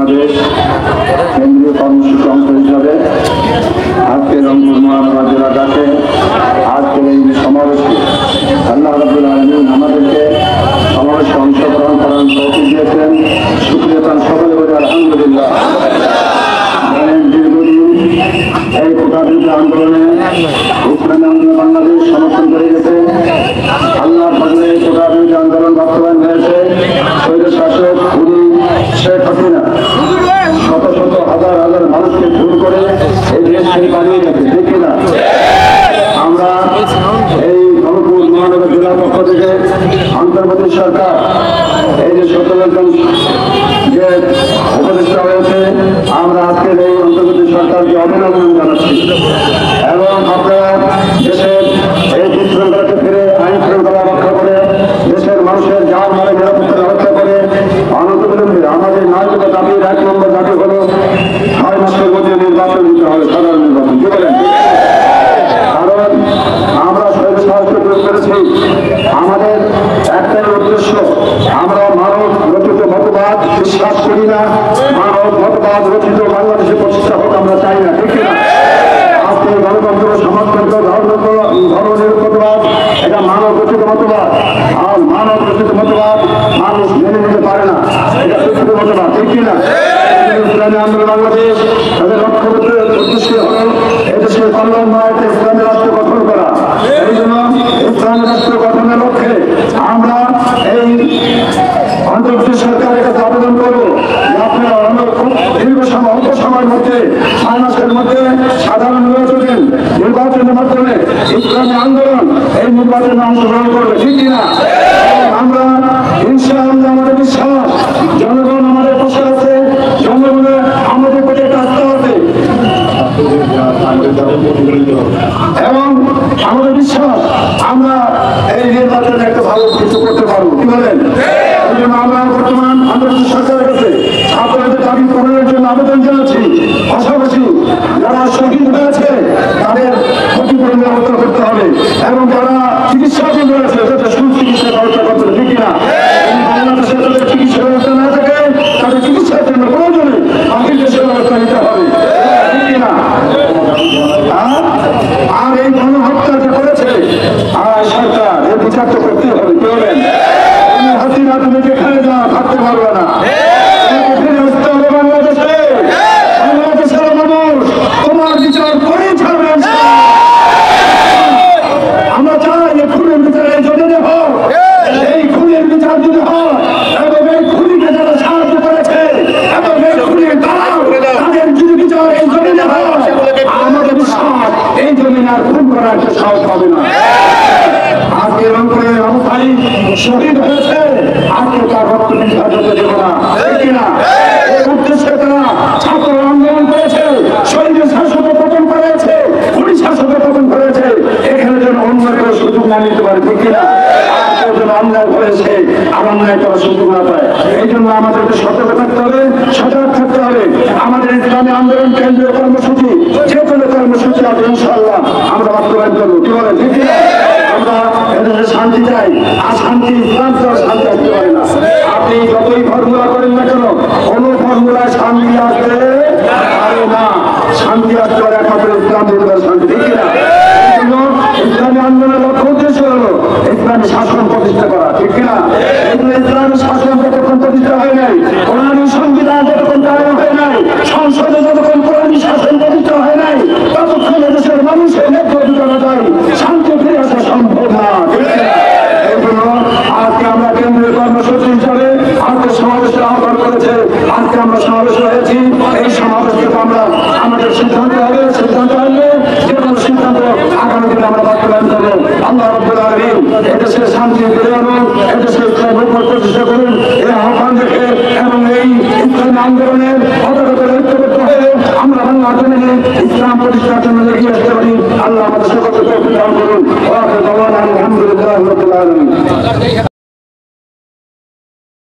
বাংলাদেশ কেন্দ্রীয় কর্মসূচি অংশ হিসাবে আজকে রংপুর মহানগর জেলা ডাকে আজকের এই সমাবেশে আল্লাহ রাব্বুল আলামিন আমাদেরকে সমাবেশে অংশগ্রহণ করার তৌফিক দিয়েছেন। শুকরিয়া তার সকলে বলে আলহামদুলিল্লাহ। দীর্ঘদিন এই কোটাবিরোধী আন্দোলনে ইসলামী আন্দোলন বাংলাদেশ সমর্থন করে গেছে। আল্লাহর ফজলে এই কোটাবিরোধী আন্দোলন বাস্তবায়ন হয়েছে। স্বৈর শাসক খুনি শেখ হাসিনা শত শত হাজার হাজার মানুষকে ভুল করে এই দেশকে বানিয়ে গেছে, দেখি না? আমরা এই রংপুর মহানগর জেলার পক্ষ থেকে অন্তর্বর্তী সরকার এই যে 17 জন যে উপদেষ্টা হয়েছে, আমরা আজকের এই অন্তর্বর্তী সরকারকে অভিনন্দন জানাচ্ছি এবং আপনারা দেশের এই বিশৃঙ্খলাকে ফিরে আইন শৃঙ্খলা রক্ষা করে দেশের মানুষের যান মালের নিরাপত্তা রক্ষা করে অনন্তবিলম্বে আমাদের নাগরিকতা দাবির 1 নম্বর দাবি হলো 6 মাসের মধ্যে নির্বাচন দিতে হবে, সাধারণ নির্বাচন। কি বলেন? কারণ আমরা স্বৈর শাসককে প্রয়োগ করেছি, আমাদের একটাই উদ্দেশ্য, আমরা মানব রচিত মতবাদ বিশ্বাস করি না, মানব মতবাদ রচিত বাংলাদেশে প্রতিষ্ঠা হোক আমরা চাই না, ঠিক না? আজকে গণতন্ত্র সমাজতন্ত্র ধর্মনিরপেক্ষবাদ এটা মানব রচিত মতবাদ, আর মানব রচিত মতবাদ মানুষ মেনে নিতে পারে না, এটা প্রকৃত মতবাদ, ঠিক কিনা? ইসলামী আন্দোলন বাংলাদেশ তাদের লক্ষ্যবদ্ধ উদ্দেশ্য হল এদেশের কল্যাণময় ইসলামী রাষ্ট্র গঠন করা। এই জন্য ইসলামী রাষ্ট্র গঠনের লক্ষ্যে আমরা এই অন্তর্বর্তী সরকারের কাছে আবেদন করবো যে আপনারা খুব দীর্ঘ সময় অল্প সময়ের মধ্যে 6 মাসের মধ্যে সাধারণ নির্বাচনের মাধ্যমে ইসলামী আন্দোলন এই নির্বাচনে অংশগ্রহণ করবে, ঠিক কিনা? আমরা ইনশাআল্লাহ আমাদের বিশ্বাস জনগণ আমাদের পাশে আছে, জনগণের আমাদের প্রতি একটা আস্থা আছে এবং আমাদের বিশ্বাস আমরা এই নির্বাচনে একটা ভালো কিছু করতে পারবো, কি বলেন? এই জন্য আমরা বর্তমান আন্তর্জাতিক সরকারের কাছে আপনাদের দাবি পূরণের জন্য আবেদন জানাচ্ছি। পাশাপাশি যারা শহীদ হয়েছে তাদের ক্ষতিপূরণ ব্যবস্থা করতে হবে এবং যারা চিকিৎসাধীন রয়েছে তাদের সুচিকিৎসার ব্যবস্থা করতে হবে, ঠিক কিনা? বাংলাদেশে তাদের চিকিৎসা ব্যবস্থা না থাকে তাদের চিকিৎসার জন্য প্রয়োজনে বাহির দেশের ব্যবস্থা নিতে হবে, ঠিক কিনা? আর এই গণহত্যা যে করেছে সরকার এর বিচার তো করতে হবে, কি বলেন? হাসিনা তুমি যেখানে যা থাকতে পারবে না, ফিরে আসতে হবে বাংলাদেশে। বাংলাদেশের মানুষ তোমার বিচার করেই ছাড়বে। আমরা চাই এই খুনের বিচার এই জন্য হোক, এই খুনের বিচার যদি হয় এবং এই খুনিকে যারা সাহায্য করেছে এবং এই খুনের তাদের যদি বিচার এই জন্য হয়, আমাদের বিশ্বাস এই জমিন আর খুন করার একটা সাহস হবে না। আজকে রংপুরের অবস্থায় শহীদ হয়েছে, আজকে তার রক্ত নিঃশ্বাস হতে দেব না, ঠিক কিনা? এই উদ্দেশ্যে তারা ছাত্র আন্দোলন করেছে, শহীদ শাসক পতন করেছে, পুলিশ শাসক পতন করেছে, এখানে যেন অন্য কেউ সুযোগ না নিতে পারে, ঠিক কিনা? আর যেন অন্যায় করেছে আর অন্যায় করার সুযোগ না পায়। এই জন্য আমাদেরকে সতর্ক থাকতে হবে, সজাগ থাকতে হবে। আমাদের ইসলামী আন্দোলন কেন্দ্রীয় কর্মসূচি যে কোনো কর্মসূচি আছে ইনশাআল্লাহ আমরা বাস্তবায়ন করবো, কি বলে? ঠিক কিনা? আমরা এদেশে শান্তি চাই, আর শান্তি ইসলাম তো শান্তি আসতে পারে না। আপনি যতই ফর্মুলা করেন না কেন, কোন ফর্মুলায় শান্তি আসবে পারে না। শান্তি আসতে পারে একমাত্র ইসলাম দিতে পারে শান্তি, ঠিক কিনা? ইসলামী আন্দোলনের লক্ষ্য উদ্দেশ্য হলো ইসলামী শাসন প্রতিষ্ঠা করা, ঠিক কিনা? ইসলামী শাসন যতক্ষণ প্রতিষ্ঠা হয় নাই, কোরআনী সংবিধান যতক্ষণ কায়েম হয় নাই, সংসদে যতক্ষণ কোরআনী শাসন প্রতিষ্ঠা হয় নাই, ততক্ষণ দেশের মানুষের ন্যায্য অধিকার আদায় শান্তি ফিরে আসা সম্ভব না, ঠিক কিনা? এই জন্য আজকে আমরা কেন্দ্রীয় কর্মসূচি হিসাবে আজকে সমাবেশের আহ্বান করেছে, আজকে আমরা সমাবেশ হয়েছি। এই সমাবেশ থেকে আমরা আমাদের সিদ্ধান্ত হবে, সিদ্ধান্ত আনলে যে কোনো সিদ্ধান্ত আগামী দিনে আমরা বাস্তবায়ন করবো। আল্লাহ রাব্বুল আলামিন এদেশের শান্তি ফিরে আনুন, এদেশের ইসলামের উপর প্রতিষ্ঠা করুন, এই আহ্বান রেখে এবং এই ইসলামী আন্দোলনের অতর্কিত ঐক্যবদ্ধ হয়ে আমরা বাংলাদেশে ইসলাম প্রতিষ্ঠার জন্য এগিয়ে আসতে পারি। আল্লাহ আমাদের সকলকে তৌফিক দান করুন। আলহামদুলিল্লাহ রাব্বিল আলামিন।